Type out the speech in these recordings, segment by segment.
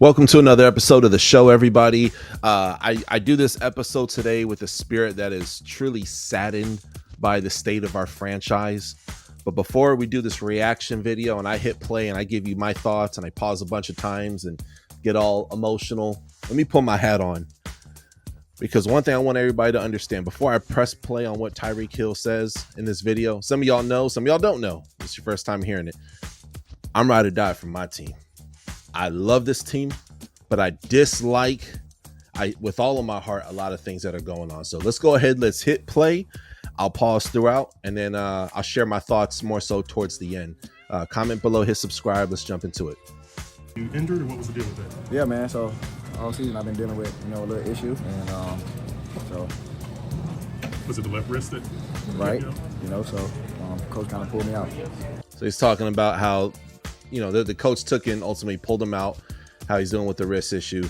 Welcome to another episode of the show, everybody. I do this episode today with a spirit that is truly saddened by the state of our franchise. But before we do this reaction video and I hit play and I give you my thoughts and I pause a bunch of times and get all emotional, let me put my hat on. Because one thing I want everybody to understand before I press play on what Tyreek Hill says in this video, some of y'all know, some of y'all don't know. It's your first time hearing it. I'm ride or die for my team. I love this team, but I dislike, with all of my heart, a lot of things that are going on. So let's go ahead. Let's hit play. I'll pause throughout, and then I'll share my thoughts more so towards the end. Comment below, hit subscribe. Let's jump into it. You injured, or what was the deal with that? Yeah, man. So all season I've been dealing with, a little issue, and so Was it the left wrist that? right, so coach kind of pulled me out. So he's talking about how, the coach took in, ultimately pulled him out, how he's dealing with the wrist issue.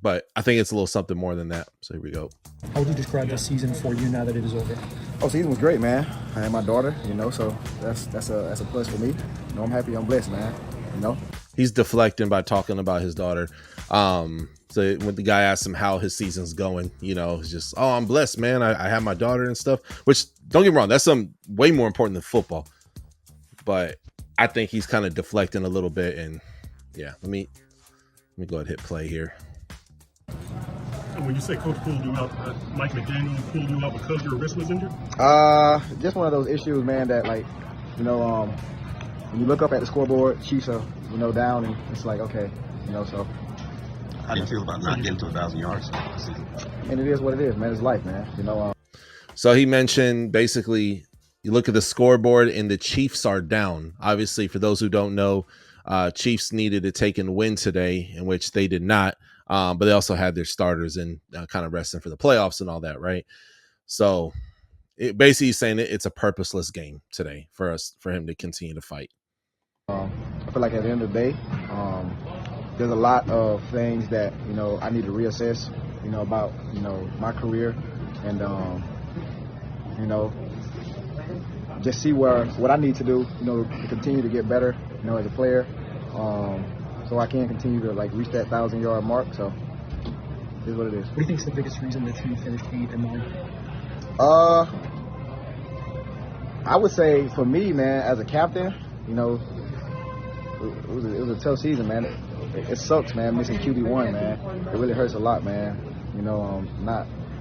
But I think it's a little something more than that. So here we go. How would you describe this season for you now that it is over? Oh, season was great, man. I had my daughter, so that's a plus for me. I'm happy, I'm blessed, man. He's deflecting by talking about his daughter. So when the guy asks him how his season's going, it's just, oh, I'm blessed, man. I have my daughter and stuff, which, don't get me wrong, that's something way more important than football. But I think he's kind of deflecting a little bit. And yeah, let me go ahead and hit play here. And when you say coach pulled you out, Mike McDaniel pulled you out because your wrist was injured? Just one of those issues, man, that when you look up at the scoreboard, Chiefs are, down, and it's like, okay, so. How do you feel about not getting to 1,000 yards? And it is what it is, man. It's life, man. So he mentioned basically, you look at the scoreboard and the Chiefs are down. Obviously, for those who don't know, Chiefs needed to take and win today, in which they did not. But they also had their starters and kind of resting for the playoffs and all that, right? So it basically saying it's a purposeless game today for him to continue to fight. I feel like at the end of the day, there's a lot of things that, I need to reassess, about, my career and, just see what I need to do, to continue to get better, as a player, so I can continue to reach that 1,000-yard mark. So, it is what it is. What do you think is the biggest reason that you finished 8-9? I would say for me, man, as a captain, it was a tough season, man. It sucks, man, missing QB1, man. It really hurts a lot, man.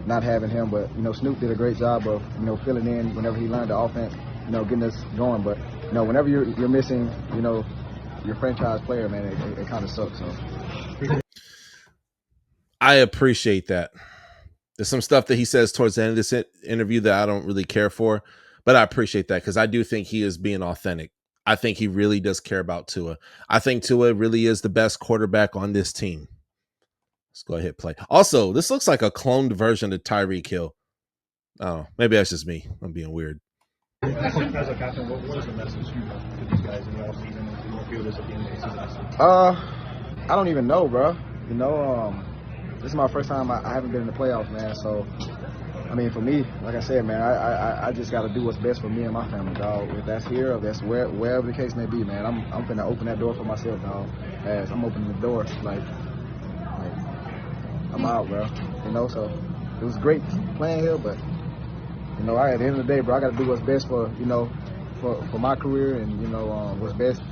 Not having him, but Snoop did a great job of filling in whenever he learned the offense, getting us going. But whenever you're missing, your franchise player, man, it kind of sucks. So I appreciate that. There's some stuff that he says towards the end of this interview that I don't really care for, but I appreciate that because I do think he is being authentic. I think he really does care about Tua. I think Tua really is the best quarterback on this team. Let's go ahead and play. Also, this looks like a cloned version of Tyreek Hill. Oh, maybe that's just me. I'm being weird. As a captain, what was the message you to these guys in the offseason and the fielders at the end of the season? I don't even know, bro. This is my first time. I haven't been in the playoffs, man. So, I mean, for me, like I said, man, I just got to do what's best for me and my family, dog. If that's here, or that's wherever the case may be, man, I'm finna open that door for myself, dog. As I'm opening the door, I'm out, bro. So it was great playing here, but at the end of the day, bro, I got to do what's best for for my career and what's best,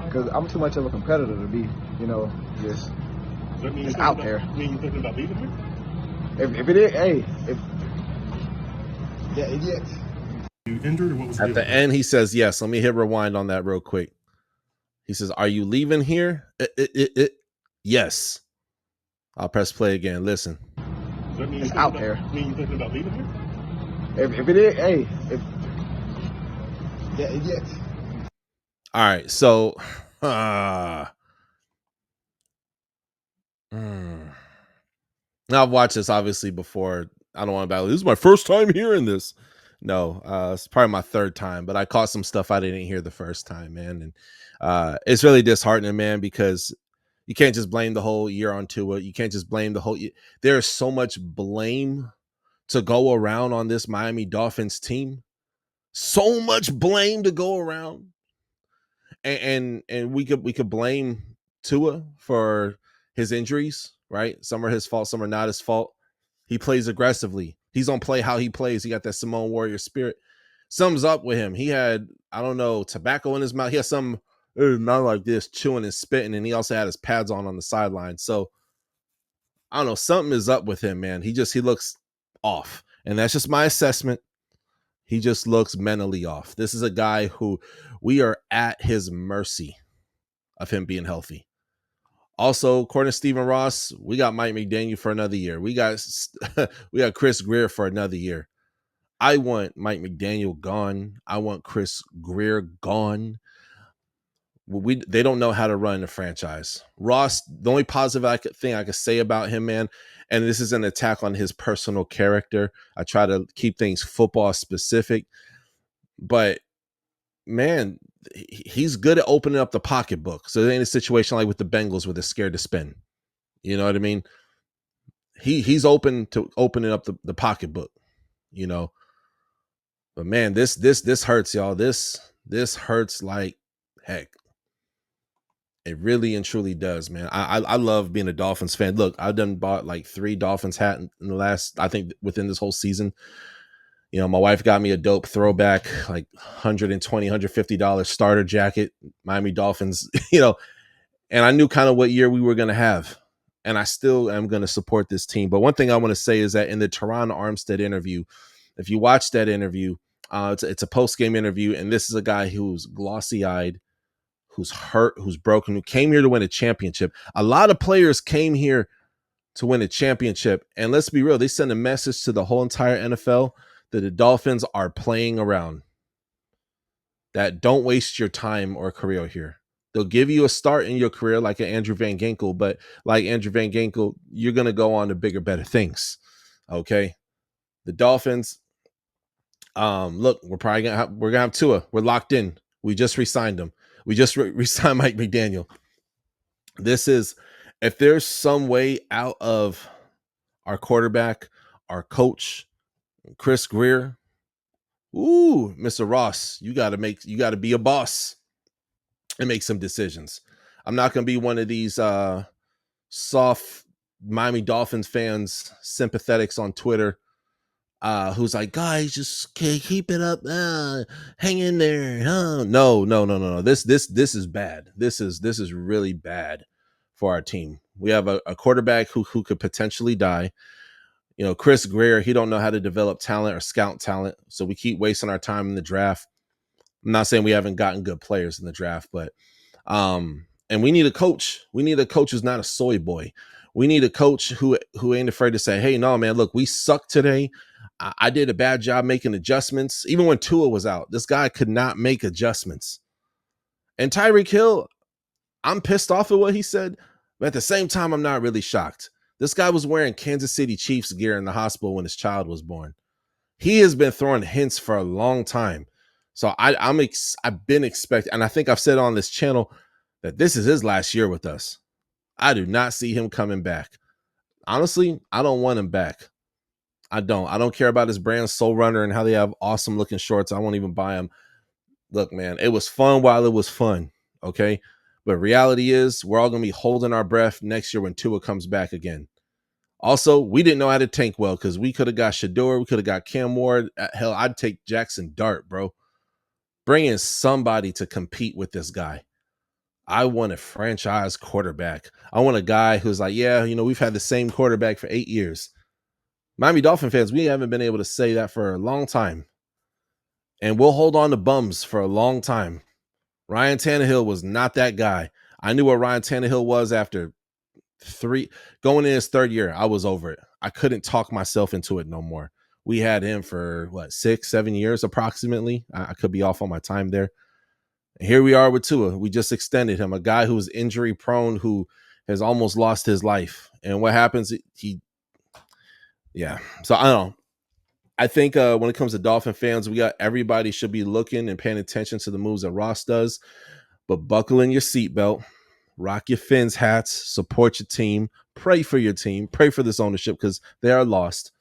because I'm too much of a competitor to be just out there. Mean you thinking about leaving here? If it is, hey, yes. You injured, or what was the At deal the with end, he says yes. Let me hit rewind on that real quick. He says, "Are you leaving here?" Yes. I'll press play again. Listen. that? Mean It's out there. Mean you thinking about leaving here? If it is, hey, yes. All right. So, now I've watched this obviously before. I don't want to battle. This is my first time hearing this. No, it's probably my third time, but I caught some stuff I didn't hear the first time, man. And it's really disheartening, man, because you can't just blame the whole year on Tua. You can't just blame the whole year. There's so much blame to go around on this Miami Dolphins team. So much blame to go around. And we could blame Tua for his injuries, right? Some are his fault, some are not his fault. He plays aggressively. He's gonna play how he plays. He got that Samoan warrior spirit. Something's up with him. He had, I don't know, tobacco in his mouth. He had some not like this, chewing and spitting, and he also had his pads on the sideline. So I don't know, something is up with him, man. He looks off, and that's just my assessment. He just looks mentally off. This is a guy who we are at his mercy of him being healthy. Also, according to Stephen Ross, we got Mike McDaniel for another year. We got Chris Greer for another year. I want Mike McDaniel gone. I want Chris Greer gone. They don't know how to run a franchise. Ross, the only positive thing I could say about him, man, and this is an attack on his personal character. I try to keep things football specific, but man, he's good at opening up the pocketbook. So there ain't a situation like with the Bengals where they're scared to spend. You know what I mean? He's open to opening up the pocketbook, you know. But man, this hurts, y'all. This hurts like heck. It really and truly does, man. I love being a Dolphins fan. Look, I've done bought like 3 Dolphins hat in the last, I think within this whole season. You know, my wife got me a dope throwback, like $120, $150 starter jacket, Miami Dolphins, you know, and I knew kind of what year we were going to have. And I still am going to support this team. But one thing I want to say is that in the Teron Armstead interview, if you watch that interview, it's a post-game interview. And this is a guy who's glossy-eyed, who's hurt, who's broken, who came here to win a championship. A lot of players came here to win a championship. And let's be real, they send a message to the whole entire NFL that the Dolphins are playing around. That don't waste your time or career here. They'll give you a start in your career like an Andrew Van Ginkel, but like Andrew Van Ginkel, you're going to go on to bigger, better things. Okay? The Dolphins, look, we're going to have Tua. We're locked in. We just re-signed him. We just re-signed Mike McDaniel. This is, if there's some way out of our quarterback, our coach, Chris Greer, ooh, Mr. Ross, you got to be a boss and make some decisions. I'm not going to be one of these soft Miami Dolphins fans, sympathetics on Twitter, who's like, guys, just keep it up, hang in there. No. This is bad. This is really bad for our team. We have a quarterback who could potentially die. You know, Chris Greer, he don't know how to develop talent or scout talent, so we keep wasting our time in the draft. I'm not saying we haven't gotten good players in the draft, but and we need a coach. We need a coach who's not a soy boy. We need a coach who ain't afraid to say, hey, no, man, look, we suck today. I did a bad job making adjustments. Even when Tua was out, this guy could not make adjustments. And Tyreek Hill, I'm pissed off at what he said, but at the same time, I'm not really shocked. This guy was wearing Kansas City Chiefs gear in the hospital when his child was born. He has been throwing hints for a long time. So I've been expecting, and I think I've said on this channel that this is his last year with us. I do not see him coming back. Honestly, I don't want him back. I don't care about his brand Soul Runner and how they have awesome looking shorts. I won't even buy them. Look, man, it was fun while it was fun. Okay. But reality is we're all going to be holding our breath next year when Tua comes back again. Also, we didn't know how to tank well because we could have got Shador. We could have got Cam Ward. Hell, I'd take Jackson Dart, bro. Bring in somebody to compete with this guy. I want a franchise quarterback. I want a guy who's like, yeah, you know, we've had the same quarterback for 8 years. Miami Dolphin fans, we haven't been able to say that for a long time. And we'll hold on to bums for a long time. Ryan Tannehill was not that guy. I knew what Ryan Tannehill was after going in his 3rd year. I was over it. I couldn't talk myself into it no more. We had him for 6-7 years approximately. I could be off on my time there. And here we are with Tua. We just extended him, a guy who's injury prone, who has almost lost his life. And what happens? So I don't know. I think when it comes to Dolphin fans, everybody should be looking and paying attention to the moves that Ross does. But buckle in your seatbelt, rock your Fins hats, support your team, pray for your team, pray for this ownership because they are lost.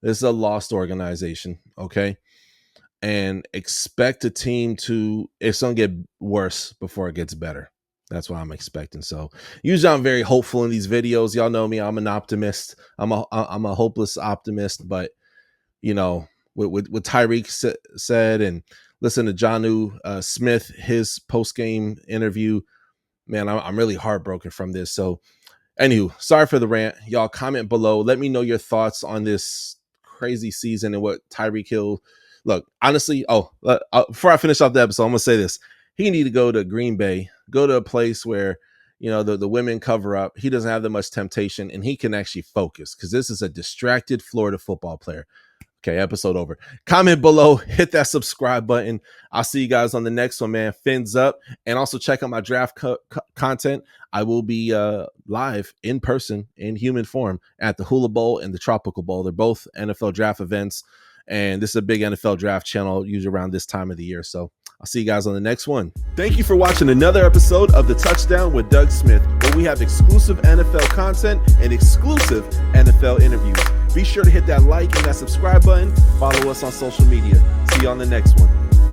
This is a lost organization, okay? And expect a team it's going to get worse before it gets better. That's what I'm expecting. So usually I'm very hopeful in these videos. Y'all know me. I'm an optimist. I'm a hopeless optimist. But, you know, what Tyreek said, and listen to Jonnu Smith, his post-game interview, man, I'm really heartbroken from this. So anywho, sorry for the rant. Y'all comment below. Let me know your thoughts on this crazy season and what Tyreek Hill. Look, honestly, before I finish off the episode, I'm going to say this. He need to go to Green Bay, go to a place where, you know, the women cover up. He doesn't have that much temptation, and he can actually focus, because this is a distracted Florida football player. Okay, episode over. Comment below, hit that subscribe button. I'll see you guys on the next one, man. Fins up. And also check out my draft content. I will be live in person in human form at the Hula Bowl and the Tropical Bowl. They're both NFL draft events. And this is a big NFL draft channel usually around this time of the year. So I'll see you guys on the next one. Thank you for watching another episode of The Touchdown with Doug Smith, where we have exclusive NFL content and exclusive NFL interviews. Be sure to hit that like and that subscribe button. Follow us on social media. See you on the next one.